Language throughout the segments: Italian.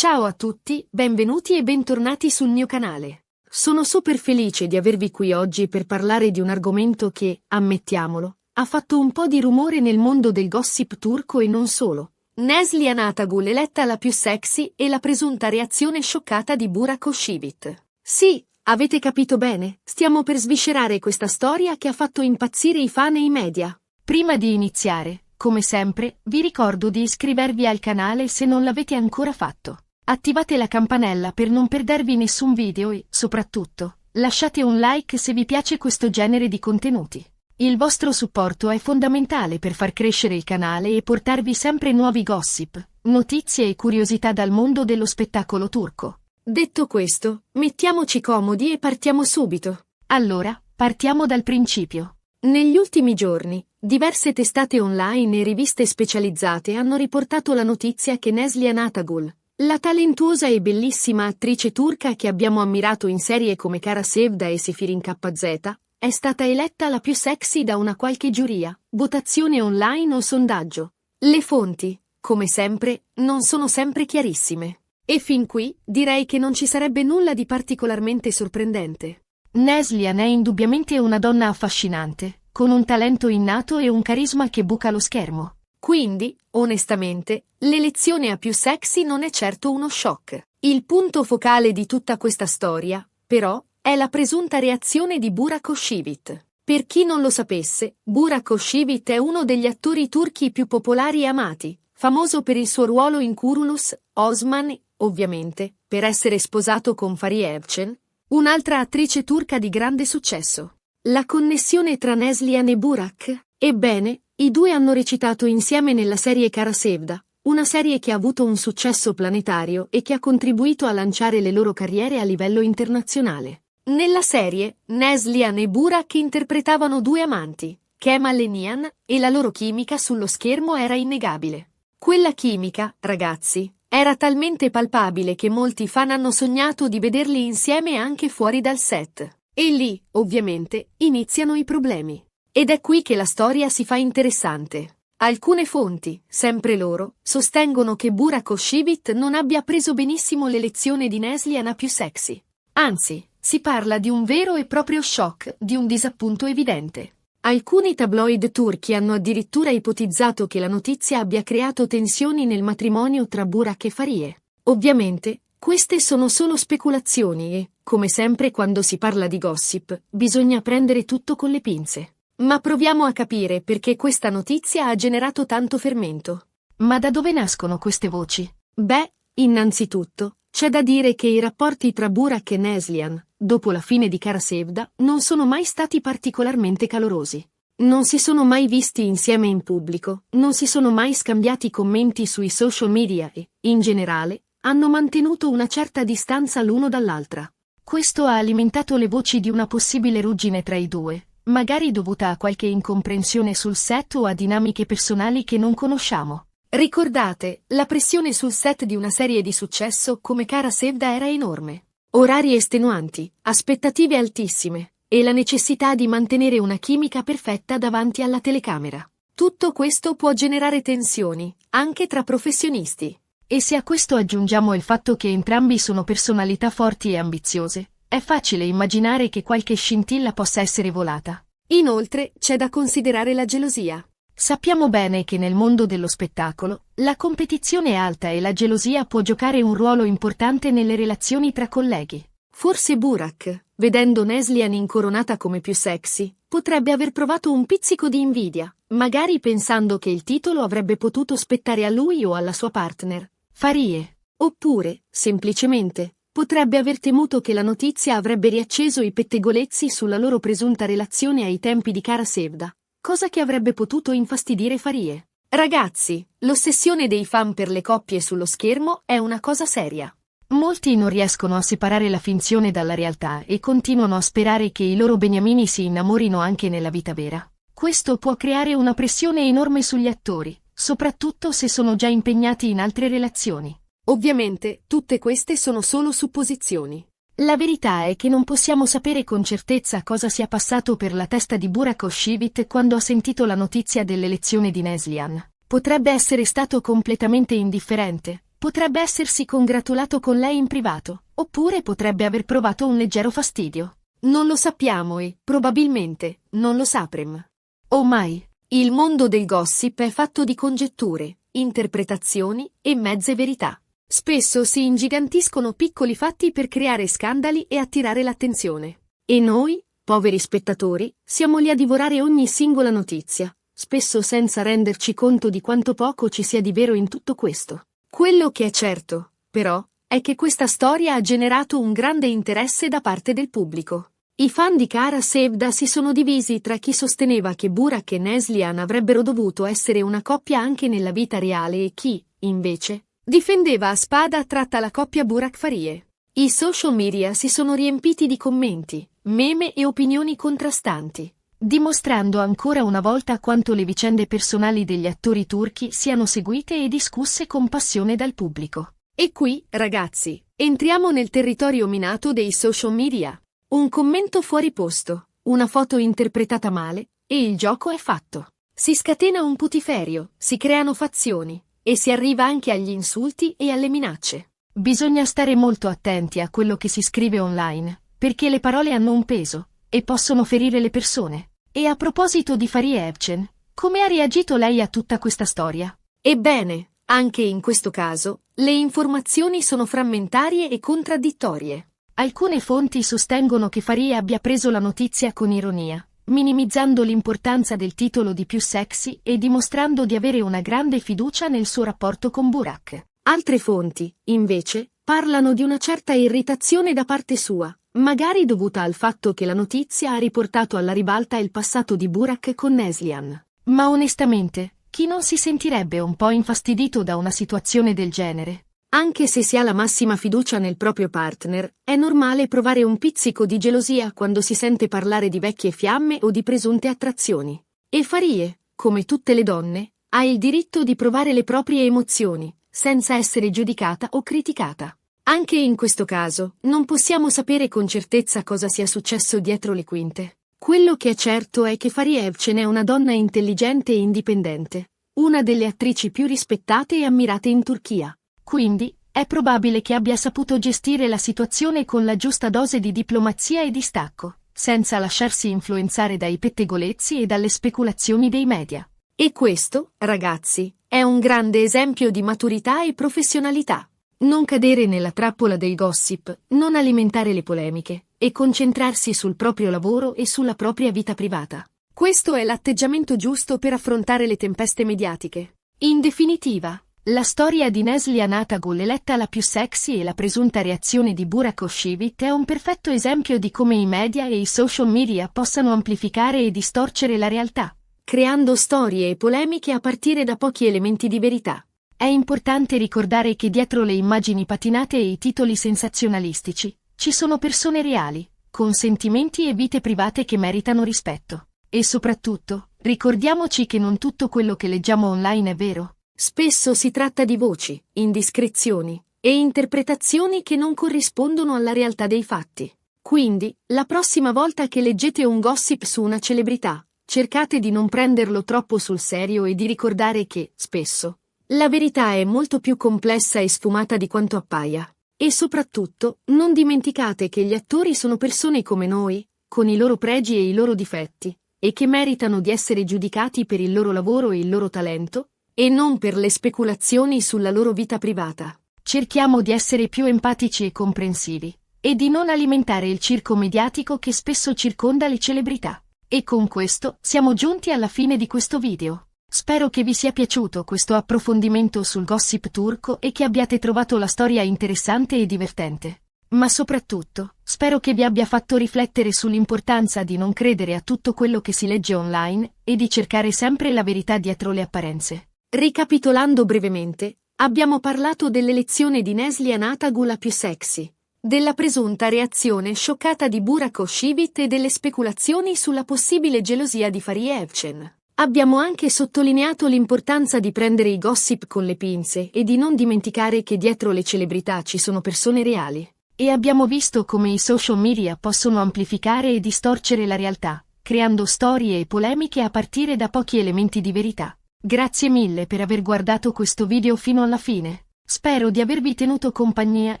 Ciao a tutti, benvenuti e bentornati sul mio canale. Sono super felice di avervi qui oggi per parlare di un argomento che, ammettiamolo, ha fatto un po' di rumore nel mondo del gossip turco e non solo. Neslihan Atagul eletta la più sexy e la presunta reazione scioccata di Burak Özçivit. Sì, avete capito bene, stiamo per sviscerare questa storia che ha fatto impazzire i fan e i media. Prima di iniziare, come sempre, vi ricordo di iscrivervi al canale se non l'avete ancora fatto. Attivate la campanella per non perdervi nessun video e, soprattutto, lasciate un like se vi piace questo genere di contenuti. Il vostro supporto è fondamentale per far crescere il canale e portarvi sempre nuovi gossip, notizie e curiosità dal mondo dello spettacolo turco. Detto questo, mettiamoci comodi e partiamo subito. Allora, partiamo dal principio. Negli ultimi giorni, diverse testate online e riviste specializzate hanno riportato la notizia che Neslihan Atagul, la talentuosa e bellissima attrice turca che abbiamo ammirato in serie come Kara Sevda e Sefirin KZ, è stata eletta la più sexy da una qualche giuria, votazione online o sondaggio. Le fonti, come sempre, non sono sempre chiarissime. E fin qui, direi che non ci sarebbe nulla di particolarmente sorprendente. Neslihan è indubbiamente una donna affascinante, con un talento innato e un carisma che buca lo schermo. Quindi, onestamente, l'elezione a più sexy non è certo uno shock. Il punto focale di tutta questa storia, però, è la presunta reazione di Burak Özçivit. Per chi non lo sapesse, Burak Özçivit è uno degli attori turchi più popolari e amati, famoso per il suo ruolo in Kurulus, Osman e, ovviamente, per essere sposato con Fariye Evcen, un'altra attrice turca di grande successo. La connessione tra Neslihan e Burak? Ebbene, i due hanno recitato insieme nella serie Kara Sevda, una serie che ha avuto un successo planetario e che ha contribuito a lanciare le loro carriere a livello internazionale. Nella serie, Neslihan e Burak interpretavano due amanti, Kemal e Nihan, e la loro chimica sullo schermo era innegabile. Quella chimica, ragazzi, era talmente palpabile che molti fan hanno sognato di vederli insieme anche fuori dal set. E lì, ovviamente, iniziano i problemi. Ed è qui che la storia si fa interessante. Alcune fonti, sempre loro, sostengono che Burak Özçivit non abbia preso benissimo l'elezione di Neslihan a più sexy. Anzi, si parla di un vero e proprio shock, di un disappunto evidente. Alcuni tabloid turchi hanno addirittura ipotizzato che la notizia abbia creato tensioni nel matrimonio tra Burak e Fariye. Ovviamente, queste sono solo speculazioni e, come sempre quando si parla di gossip, bisogna prendere tutto con le pinze. Ma proviamo a capire perché questa notizia ha generato tanto fermento. Ma da dove nascono queste voci? Beh, innanzitutto, c'è da dire che i rapporti tra Burak e Neslihan, dopo la fine di Kara Sevda, non sono mai stati particolarmente calorosi. Non si sono mai visti insieme in pubblico, non si sono mai scambiati commenti sui social media e, in generale, hanno mantenuto una certa distanza l'uno dall'altra. Questo ha alimentato le voci di una possibile ruggine tra i due, magari dovuta a qualche incomprensione sul set o a dinamiche personali che non conosciamo. Ricordate, la pressione sul set di una serie di successo come Kara Sevda era enorme. Orari estenuanti, aspettative altissime, e la necessità di mantenere una chimica perfetta davanti alla telecamera. Tutto questo può generare tensioni, anche tra professionisti. E se a questo aggiungiamo il fatto che entrambi sono personalità forti e ambiziose, è facile immaginare che qualche scintilla possa essere volata. Inoltre, c'è da considerare la gelosia. Sappiamo bene che nel mondo dello spettacolo, la competizione è alta e la gelosia può giocare un ruolo importante nelle relazioni tra colleghi. Forse Burak, vedendo Neslihan incoronata come più sexy, potrebbe aver provato un pizzico di invidia, magari pensando che il titolo avrebbe potuto spettare a lui o alla sua partner, Fariye. Oppure, semplicemente, potrebbe aver temuto che la notizia avrebbe riacceso i pettegolezzi sulla loro presunta relazione ai tempi di Kara Sevda, cosa che avrebbe potuto infastidire Fariye. Ragazzi, l'ossessione dei fan per le coppie sullo schermo è una cosa seria. Molti non riescono a separare la finzione dalla realtà e continuano a sperare che i loro beniamini si innamorino anche nella vita vera. Questo può creare una pressione enorme sugli attori, soprattutto se sono già impegnati in altre relazioni. Ovviamente, tutte queste sono solo supposizioni. La verità è che non possiamo sapere con certezza cosa sia passato per la testa di Burak Özçivit quando ha sentito la notizia dell'elezione di Neslihan. Potrebbe essere stato completamente indifferente, Potrebbe essersi congratulato con lei in privato, oppure potrebbe aver provato un leggero fastidio. Non lo sappiamo e, probabilmente, non lo sapremo. Oh mai! Il mondo del gossip è fatto di congetture, interpretazioni e mezze verità. Spesso si ingigantiscono piccoli fatti per creare scandali e attirare l'attenzione. E noi, poveri spettatori, siamo lì a divorare ogni singola notizia, spesso senza renderci conto di quanto poco ci sia di vero in tutto questo. Quello che è certo, però, è che questa storia ha generato un grande interesse da parte del pubblico. I fan di Kara Sevda si sono divisi tra chi sosteneva che Burak e Neslihan avrebbero dovuto essere una coppia anche nella vita reale e chi, invece, difendeva a spada tratta la coppia Burak-Farie. I social media si sono riempiti di commenti, meme e opinioni contrastanti, dimostrando ancora una volta quanto le vicende personali degli attori turchi siano seguite e discusse con passione dal pubblico. E qui, ragazzi, entriamo nel territorio minato dei social media. Un commento fuori posto, una foto interpretata male, e il gioco è fatto. Si scatena un putiferio, si creano fazioni, e si arriva anche agli insulti e alle minacce. Bisogna stare molto attenti a quello che si scrive online, perché le parole hanno un peso, e possono ferire le persone. E a proposito di Fariye Evcen, come ha reagito lei a tutta questa storia? Ebbene, anche in questo caso, le informazioni sono frammentarie e contraddittorie. Alcune fonti sostengono che Fariye abbia preso la notizia con ironia, minimizzando l'importanza del titolo di più sexy e dimostrando di avere una grande fiducia nel suo rapporto con Burak. Altre fonti, invece, parlano di una certa irritazione da parte sua, magari dovuta al fatto che la notizia ha riportato alla ribalta il passato di Burak con Neslihan. Ma onestamente, chi non si sentirebbe un po' infastidito da una situazione del genere? Anche se si ha la massima fiducia nel proprio partner, è normale provare un pizzico di gelosia quando si sente parlare di vecchie fiamme o di presunte attrazioni. E Fariye, come tutte le donne, ha il diritto di provare le proprie emozioni, senza essere giudicata o criticata. Anche in questo caso, non possiamo sapere con certezza cosa sia successo dietro le quinte. Quello che è certo è che Fariye Evcen è una donna intelligente e indipendente, una delle attrici più rispettate e ammirate in Turchia. Quindi, è probabile che abbia saputo gestire la situazione con la giusta dose di diplomazia e distacco, senza lasciarsi influenzare dai pettegolezzi e dalle speculazioni dei media. E questo, ragazzi, è un grande esempio di maturità e professionalità. Non cadere nella trappola del gossip, non alimentare le polemiche, e concentrarsi sul proprio lavoro e sulla propria vita privata. Questo è l'atteggiamento giusto per affrontare le tempeste mediatiche. In definitiva, la storia di Neslihan Atagul eletta la più sexy e la presunta reazione di Burak Özçivit è un perfetto esempio di come i media e i social media possano amplificare e distorcere la realtà, creando storie e polemiche a partire da pochi elementi di verità. È importante ricordare che dietro le immagini patinate e i titoli sensazionalistici, ci sono persone reali, con sentimenti e vite private che meritano rispetto. E soprattutto, ricordiamoci che non tutto quello che leggiamo online è vero. Spesso si tratta di voci, indiscrezioni e interpretazioni che non corrispondono alla realtà dei fatti. Quindi, la prossima volta che leggete un gossip su una celebrità, cercate di non prenderlo troppo sul serio e di ricordare che, spesso, la verità è molto più complessa e sfumata di quanto appaia. E soprattutto, non dimenticate che gli attori sono persone come noi, con i loro pregi e i loro difetti, e che meritano di essere giudicati per il loro lavoro e il loro talento, e non per le speculazioni sulla loro vita privata. Cerchiamo di essere più empatici e comprensivi, e di non alimentare il circo mediatico che spesso circonda le celebrità. E con questo siamo giunti alla fine di questo video. Spero che vi sia piaciuto questo approfondimento sul gossip turco e che abbiate trovato la storia interessante e divertente. Ma soprattutto, spero che vi abbia fatto riflettere sull'importanza di non credere a tutto quello che si legge online e di cercare sempre la verità dietro le apparenze. Ricapitolando brevemente, abbiamo parlato dell'elezione di Neslihan Atagul a più sexy, della presunta reazione scioccata di Burak Özçivit e delle speculazioni sulla possibile gelosia di Fariye Evcen. Abbiamo anche sottolineato l'importanza di prendere i gossip con le pinze e di non dimenticare che dietro le celebrità ci sono persone reali. E abbiamo visto come i social media possono amplificare e distorcere la realtà, creando storie e polemiche a partire da pochi elementi di verità. Grazie mille per aver guardato questo video fino alla fine. Spero di avervi tenuto compagnia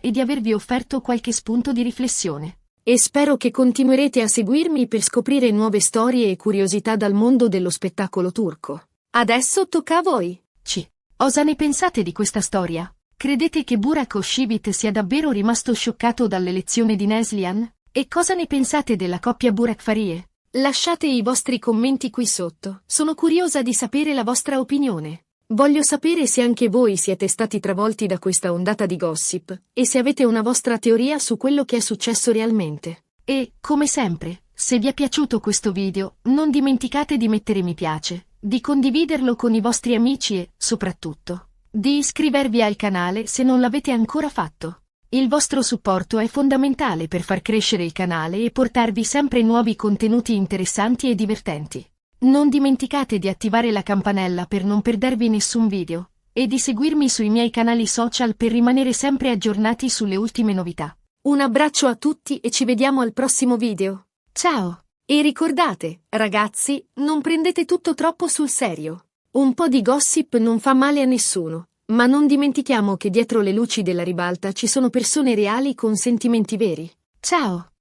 e di avervi offerto qualche spunto di riflessione. E spero che continuerete a seguirmi per scoprire nuove storie e curiosità dal mondo dello spettacolo turco. Adesso tocca a voi. Cosa ne pensate di questa storia? Credete che Burak Özçivit sia davvero rimasto scioccato dall'elezione di Neslihan? E cosa ne pensate della coppia Burak-Farie? Lasciate i vostri commenti qui sotto, sono curiosa di sapere la vostra opinione. Voglio sapere se anche voi siete stati travolti da questa ondata di gossip, e se avete una vostra teoria su quello che è successo realmente. E, come sempre, se vi è piaciuto questo video, non dimenticate di mettere mi piace, di condividerlo con i vostri amici e, soprattutto, di iscrivervi al canale se non l'avete ancora fatto. Il vostro supporto è fondamentale per far crescere il canale e portarvi sempre nuovi contenuti interessanti e divertenti. Non dimenticate di attivare la campanella per non perdervi nessun video, e di seguirmi sui miei canali social per rimanere sempre aggiornati sulle ultime novità. Un abbraccio a tutti e ci vediamo al prossimo video. Ciao! E ricordate, ragazzi, non prendete tutto troppo sul serio. Un po' di gossip non fa male a nessuno, ma non dimentichiamo che dietro le luci della ribalta ci sono persone reali con sentimenti veri. Ciao!